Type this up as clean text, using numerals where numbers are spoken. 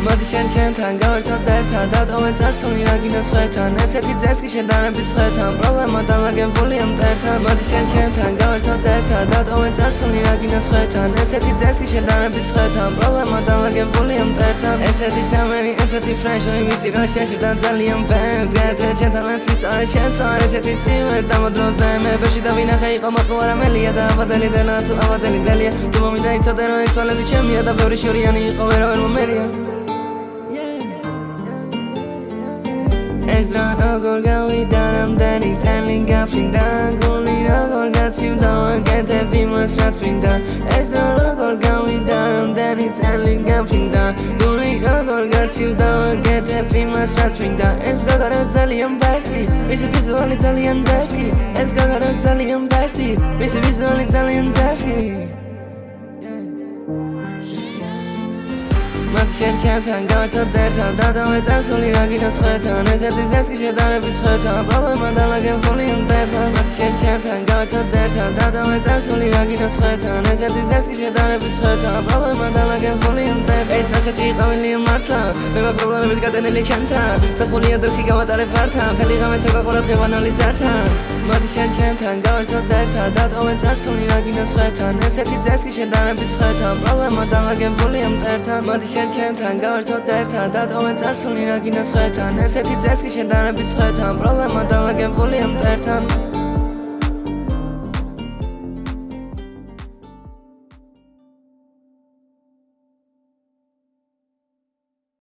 მოდი შენ ჩემთან გავერთოთ ერთად დატოვე წარსული რაგინა სხვებთან ესეთი ძერს კი შედარებით სხვებთან პრობლემა დალაგებულია მტერთან მოდი შენ ჩემთან გავერთოთ ერთად დატოვე წარსული რაგინა სხვებთან ესეთი ძერს კი შედარებით სხვებთან პრობლემა დალაგებულია მტერთან ესეთი სამერი ესეთი ფრეშოი ვიცი რა შეშივდა ძალიან ფერს გაერთე ჩემთან მესვის არა შენს არ ესეთი ცივერ დამოდროზე მე ბეში დავინახე იყო მოტყუ არამელია და აბადელი დელა თუ აბადელი დელია თუ მომიდა იცოდე რომ ეს თვალები ჩემია და ბევრი შორიანი იყო ვერავერ მომერია ეს რა როგორ გავიდა რამდენი წელი გაფრინდა გული როგორ გაცივდა ვაკეთებ იმას რაც მინდა ეს რა როგორ გავიდა რამდენი წელი გაფრინდა გული როგორ გაცივდა ვაკეთებ იმას რაც მინდა ეს გოგონა ძალიან ბესტი მისი ვიზუალი ძალიან ძესკი ეს გოგონა ძალიან ბესტი მისი ვიზუალი ძალიან ძესკი მოდი შენ ჩემთან გავერთოთ ერთად დატოვე წარსული რაგინა სხვებთან ესეთი ძერს კი შედარებით სხვებთან პრობლემა დალაგებულია მტერთან მოდი შენ ჩემთან გავერთოთ ერთად დატოვე წარსული რაგინა სხვებთან ესეთი ძერს კი შედარებით სხვებთან პრობლემა დალაგებულია მტერთან ეს ასეთი ყავილია მართლა მე პრობლემებით გადანელი ჩემთან საფონია დროხი გავატარებ ვართან მთელი ღამე ცეკვაყურებ ღევანალი ზართან მოდი შენ ჩემთან გავერთოთ ერთად დატოვე წარსული რაგინა სხვებთან ესეთი ძერს კი შედარებით სხვებთან პრობლემა დალაგებულია მტერთან მოდი შენ ჩემთან გავერთოთ ერთად დატოვე წარსული რაგინა სხვებთან ესეთი ძერს კი შედარებით სხვებთან პრობლემა დალაგებულია მტერთან